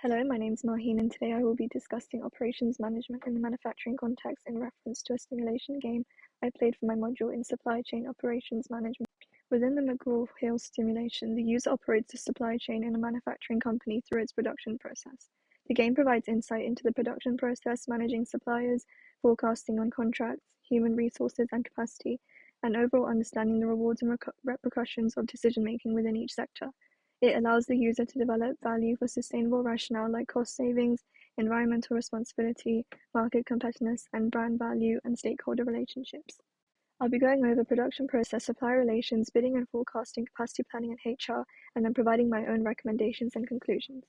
Hello, my name is Maheen, and today I will be discussing operations management in the manufacturing context in reference to a simulation game I played for my module in supply chain operations management. Within the McGraw-Hill simulation, the user operates a supply chain in a manufacturing company through its production process. The game provides insight into the production process, managing suppliers, forecasting on contracts, human resources and capacity, and overall understanding the rewards and repercussions of decision-making within each sector. It allows the user to develop value for sustainable rationale like cost savings, environmental responsibility, market competitiveness, and brand value and stakeholder relationships. I'll be going over production process, supplier relations, bidding and forecasting, capacity planning, and HR, and then providing my own recommendations and conclusions.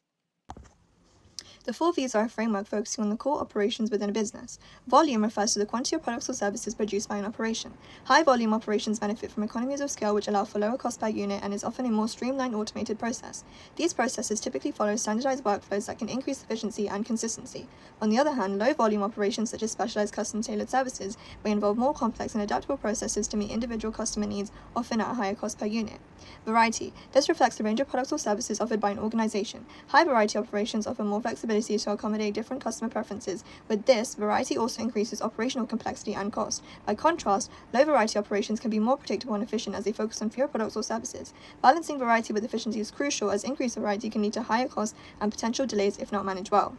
The 4 V's are a framework focusing on the core operations within a business. Volume refers to the quantity of products or services produced by an operation. High volume operations benefit from economies of scale which allow for lower cost per unit and is often a more streamlined automated process. These processes typically follow standardized workflows that can increase efficiency and consistency. On the other hand, low volume operations such as specialized custom tailored services may involve more complex and adaptable processes to meet individual customer needs, often at a higher cost per unit. Variety. This reflects the range of products or services offered by an organization. High variety operations offer more flexibility to accommodate different customer preferences. With this, variety also increases operational complexity and cost. By contrast, low variety operations can be more predictable and efficient as they focus on fewer products or services. Balancing variety with efficiency is crucial as increased variety can lead to higher costs and potential delays if not managed well.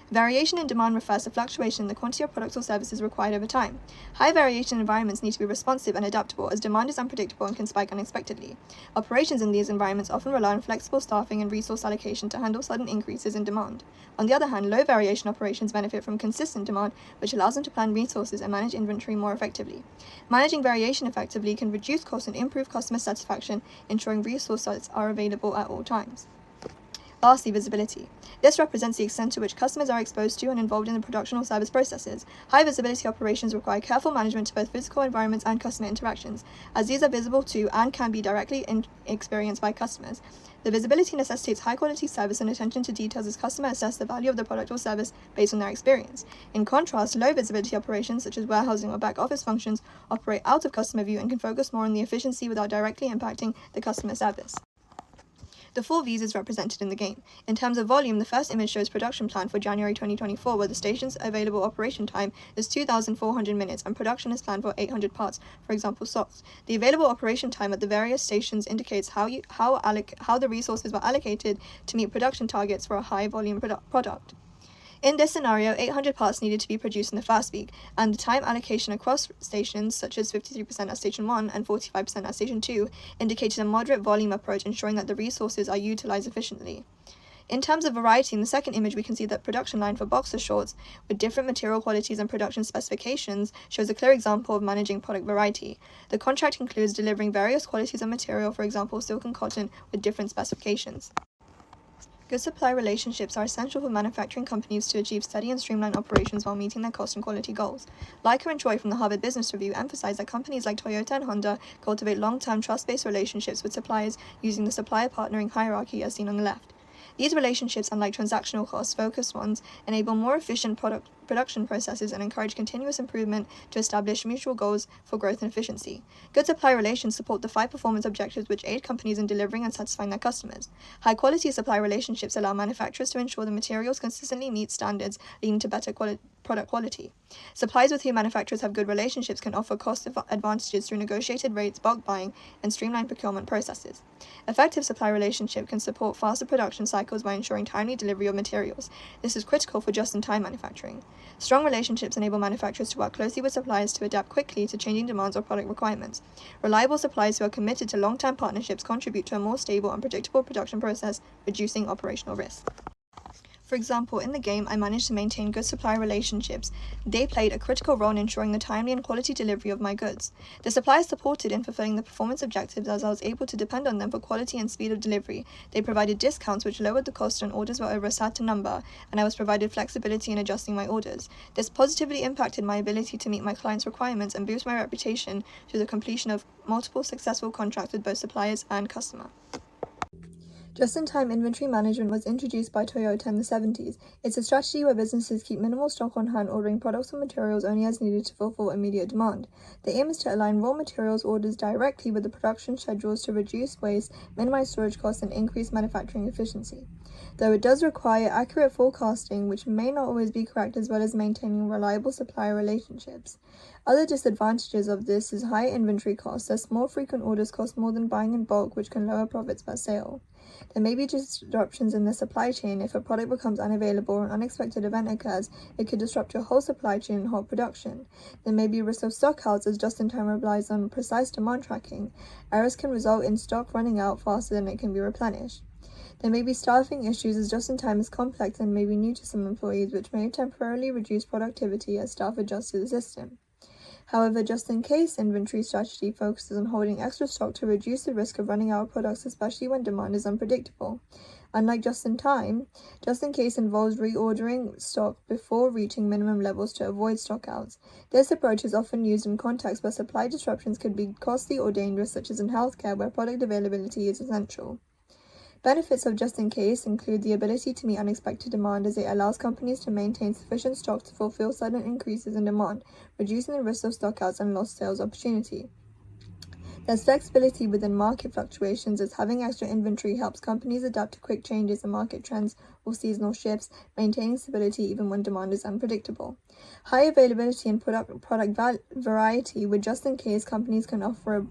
Variation in demand refers to fluctuation in the quantity of products or services required over time. High variation environments need to be responsive and adaptable as demand is unpredictable and can spike unexpectedly. Operations in these environments often rely on flexible staffing and resource allocation to handle sudden increases in demand. On the other hand, low variation operations benefit from consistent demand, which allows them to plan resources and manage inventory more effectively. Managing variation effectively can reduce costs and improve customer satisfaction, ensuring resources are available at all times. Lastly, visibility. This represents the extent to which customers are exposed to and involved in the production or service processes. High visibility operations require careful management to both physical environments and customer interactions, as these are visible to and can be directly experienced by customers. The visibility necessitates high-quality service and attention to details as customers assess the value of the product or service based on their experience. In contrast, low visibility operations such as warehousing or back office functions operate out of customer view and can focus more on the efficiency without directly impacting the customer service. The 4 V's is represented in the game. In terms of volume, the first image shows production plan for January 2024, where the station's available operation time is 2,400 minutes and production is planned for 800 parts, for example socks. The available operation time at the various stations indicates how the resources were allocated to meet production targets for a high volume product. In this scenario, 800 parts needed to be produced in the first week, and the time allocation across stations, such as 53% at Station 1 and 45% at Station 2, indicated a moderate volume approach, ensuring that the resources are utilized efficiently. In terms of variety, in the second image, we can see that production line for boxer shorts with different material qualities and production specifications shows a clear example of managing product variety. The contract includes delivering various qualities of material, for example, silk and cotton, with different specifications. Good supply relationships are essential for manufacturing companies to achieve steady and streamlined operations while meeting their cost and quality goals. Leica and Choi from the Harvard Business Review emphasize that companies like Toyota and Honda cultivate long-term trust-based relationships with suppliers using the supplier partnering hierarchy as seen on the left. These relationships, unlike transactional cost-focused ones, enable more efficient production processes and encourage continuous improvement to establish mutual goals for growth and efficiency. Good supply relations support the 5 performance objectives which aid companies in delivering and satisfying their customers. High-quality supply relationships allow manufacturers to ensure the materials consistently meet standards, leading to better product quality. Suppliers with whom manufacturers have good relationships can offer cost advantages through negotiated rates, bulk buying, and streamlined procurement processes. Effective supply relationship can support faster production cycles by ensuring timely delivery of materials. This is critical for just-in-time manufacturing. Strong relationships enable manufacturers to work closely with suppliers to adapt quickly to changing demands or product requirements. Reliable suppliers who are committed to long-term partnerships contribute to a more stable and predictable production process, reducing operational risk. For example, in the game, I managed to maintain good supplier relationships. They played a critical role in ensuring the timely and quality delivery of my goods. The suppliers supported in fulfilling the performance objectives as I was able to depend on them for quality and speed of delivery. They provided discounts which lowered the cost when orders were over a certain number, and I was provided flexibility in adjusting my orders. This positively impacted my ability to meet my clients' requirements and boost my reputation through the completion of multiple successful contracts with both suppliers and customer. Just-in-time inventory management was introduced by Toyota in the 70s. It's a strategy where businesses keep minimal stock on hand, ordering products or materials only as needed to fulfill immediate demand. The aim is to align raw materials orders directly with the production schedules to reduce waste, minimize storage costs, and increase manufacturing efficiency. though it does require accurate forecasting, which may not always be correct, as well as maintaining reliable supplier relationships. Other disadvantages of this is high inventory costs, as more frequent orders cost more than buying in bulk, which can lower profits per sale. There may be disruptions in the supply chain. If a product becomes unavailable or an unexpected event occurs, it could disrupt your whole supply chain and halt production. There may be risk of stockouts, as just-in-time relies on precise demand tracking. Errors can result in stock running out faster than it can be replenished. There may be staffing issues, as just-in-time is complex and may be new to some employees, which may temporarily reduce productivity as staff adjust to the system. However, just-in-case inventory strategy focuses on holding extra stock to reduce the risk of running out of products, especially when demand is unpredictable. Unlike just-in-time, just-in-case involves reordering stock before reaching minimum levels to avoid stockouts. This approach is often used in contexts where supply disruptions could be costly or dangerous, such as in healthcare, where product availability is essential. Benefits of just-in-case include the ability to meet unexpected demand, as it allows companies to maintain sufficient stock to fulfill sudden increases in demand, reducing the risk of stockouts and lost sales opportunity. There's flexibility within market fluctuations, as having extra inventory helps companies adapt to quick changes in market trends or seasonal shifts, maintaining stability even when demand is unpredictable. High availability and product variety. With just-in-case, companies can offer a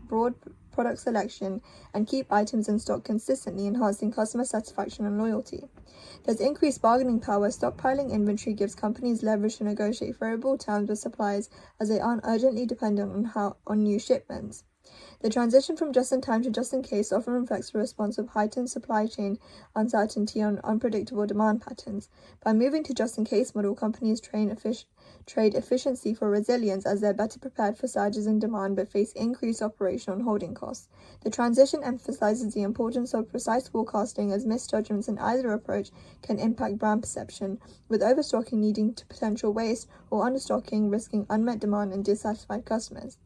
broad product selection and keep items in stock consistently, enhancing customer satisfaction and loyalty. There's increased bargaining power. Stockpiling inventory gives companies leverage to negotiate favorable terms with suppliers, as they aren't urgently dependent on new shipments. The transition from just-in-time to just-in-case often reflects a response of heightened supply chain uncertainty on unpredictable demand patterns. By moving to just-in-case model, companies trade efficiency for resilience, as they're better prepared for surges in demand but face increased operational and holding costs. The transition emphasizes the importance of precise forecasting, as misjudgments in either approach can impact brand perception, with overstocking leading to potential waste or understocking risking unmet demand and dissatisfied customers.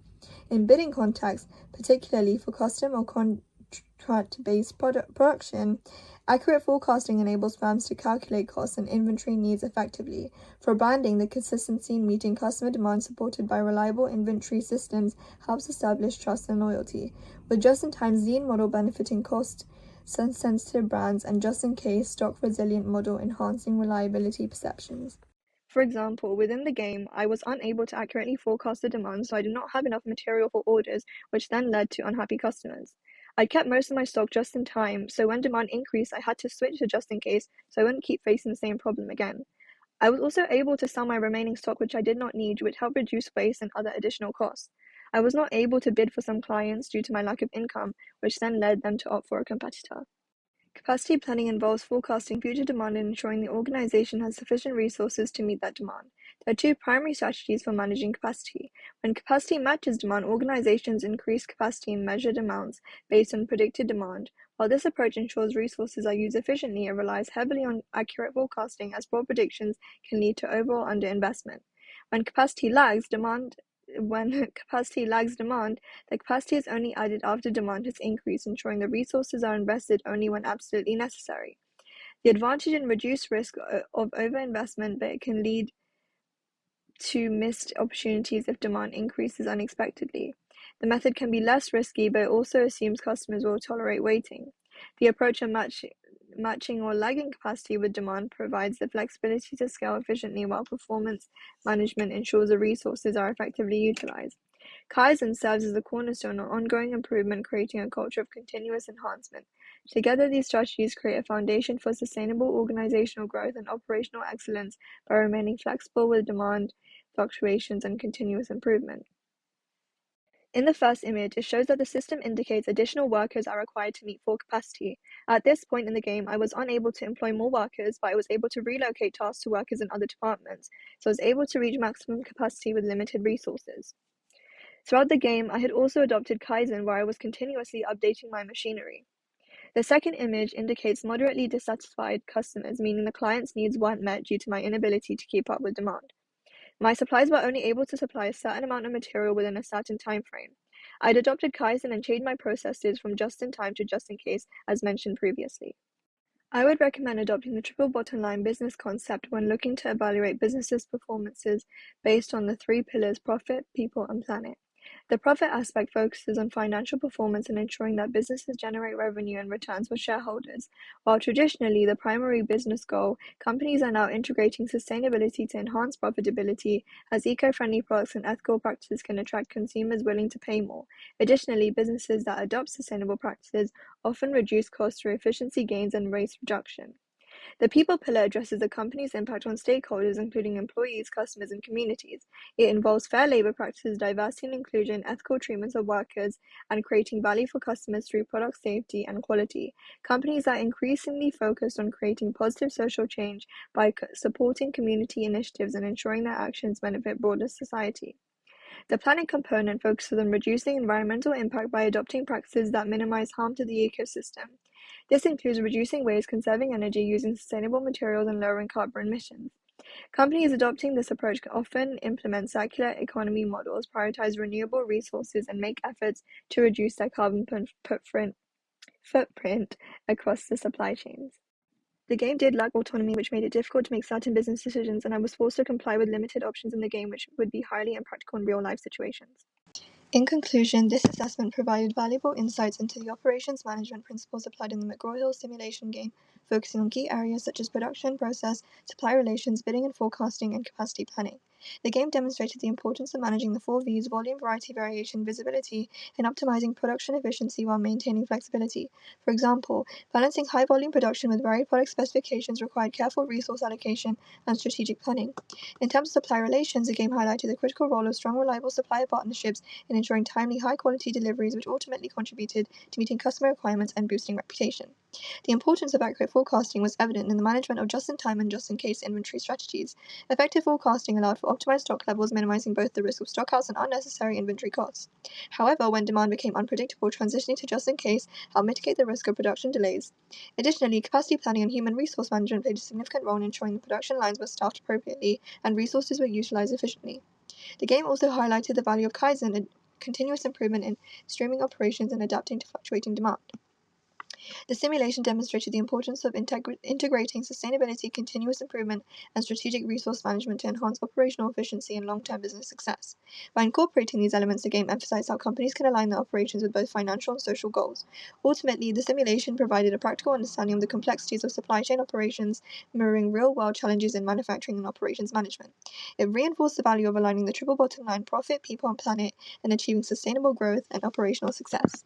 In bidding contexts, particularly for custom or contract-based production, accurate forecasting enables firms to calculate costs and inventory needs effectively. For branding, the consistency in meeting customer demand supported by reliable inventory systems helps establish trust and loyalty, with just-in-time lean model benefiting cost-sensitive brands and just-in-case stock-resilient model enhancing reliability perceptions. For example, within the game, I was unable to accurately forecast the demand, so I did not have enough material for orders, which then led to unhappy customers. I kept most of my stock just in time, so when demand increased, I had to switch to just in case, so I wouldn't keep facing the same problem again. I was also able to sell my remaining stock, which I did not need, which helped reduce waste and other additional costs. I was not able to bid for some clients due to my lack of income, which then led them to opt for a competitor. Capacity planning involves forecasting future demand and ensuring the organization has sufficient resources to meet that demand. There are two primary strategies for managing capacity. When capacity matches demand, organizations increase capacity in measured amounts based on predicted demand. While this approach ensures resources are used efficiently, it relies heavily on accurate forecasting, as broad predictions can lead to overall underinvestment. When capacity lags demand, the capacity is only added after demand has increased, ensuring the resources are invested only when absolutely necessary. The advantage in reduced risk of overinvestment, but it can lead to missed opportunities if demand increases unexpectedly. The method can be less risky, but it also assumes customers will tolerate waiting. The approach of matching or lagging capacity with demand provides the flexibility to scale efficiently, while performance management ensures the resources are effectively utilized. Kaizen serves as the cornerstone of ongoing improvement, creating a culture of continuous enhancement. Together, these strategies create a foundation for sustainable organizational growth and operational excellence by remaining flexible with demand fluctuations and continuous improvement. In the first image, it shows that the system indicates additional workers are required to meet full capacity. At this point in the game, I was unable to employ more workers, but I was able to relocate tasks to workers in other departments, so I was able to reach maximum capacity with limited resources. Throughout the game, I had also adopted Kaizen, where I was continuously updating my machinery. The second image indicates moderately dissatisfied customers, meaning the client's needs weren't met due to my inability to keep up with demand. My suppliers were only able to supply a certain amount of material within a certain time frame. I'd adopted Kaizen and changed my processes from just in time to just in case, as mentioned previously. I would recommend adopting the triple bottom line business concept when looking to evaluate businesses' performances based on the three pillars: profit, people, and planet. The profit aspect focuses on financial performance and ensuring that businesses generate revenue and returns for shareholders. While traditionally the primary business goal, companies are now integrating sustainability to enhance profitability, as eco-friendly products and ethical practices can attract consumers willing to pay more. Additionally, businesses that adopt sustainable practices often reduce costs through efficiency gains and waste reduction. The people pillar addresses the company's impact on stakeholders, including employees, customers, and communities. It involves fair labor practices, diversity and inclusion, ethical treatment of workers, and creating value for customers through product safety and quality. Companies are increasingly focused on creating positive social change by supporting community initiatives and ensuring their actions benefit broader society. The planning component focuses on reducing environmental impact by adopting practices that minimize harm to the ecosystem. This includes reducing waste, conserving energy, using sustainable materials, and lowering carbon emissions. Companies adopting this approach often implement circular economy models, prioritize renewable resources, and make efforts to reduce their carbon footprint across the supply chains. The game did lack autonomy, which made it difficult to make certain business decisions, and I was forced to comply with limited options in the game, which would be highly impractical in real-life situations. In conclusion, this assessment provided valuable insights into the operations management principles applied in the McGraw-Hill simulation game, focusing on key areas such as production, process, supply relations, bidding and forecasting, and capacity planning. The game demonstrated the importance of managing the 4 V's: volume, variety, variation, visibility, and optimizing production efficiency while maintaining flexibility. For example, balancing high-volume production with varied product specifications required careful resource allocation and strategic planning. In terms of supply relations, the game highlighted the critical role of strong, reliable supplier partnerships in ensuring timely, high-quality deliveries, which ultimately contributed to meeting customer requirements and boosting reputation. The importance of accurate forecasting was evident in the management of just-in-time and just-in-case inventory strategies. Effective forecasting allowed for optimized stock levels, minimizing both the risk of stockouts and unnecessary inventory costs. However, when demand became unpredictable, transitioning to just-in-case helped mitigate the risk of production delays. Additionally, capacity planning and human resource management played a significant role in ensuring the production lines were staffed appropriately and resources were utilized efficiently. The game also highlighted the value of Kaizen and continuous improvement in streaming operations and adapting to fluctuating demand. The simulation demonstrated the importance of integrating sustainability, continuous improvement, and strategic resource management to enhance operational efficiency and long-term business success. By incorporating these elements, the game emphasized how companies can align their operations with both financial and social goals. Ultimately, the simulation provided a practical understanding of the complexities of supply chain operations, mirroring real-world challenges in manufacturing and operations management. It reinforced the value of aligning the triple bottom line: profit, people, and planet, and achieving sustainable growth and operational success.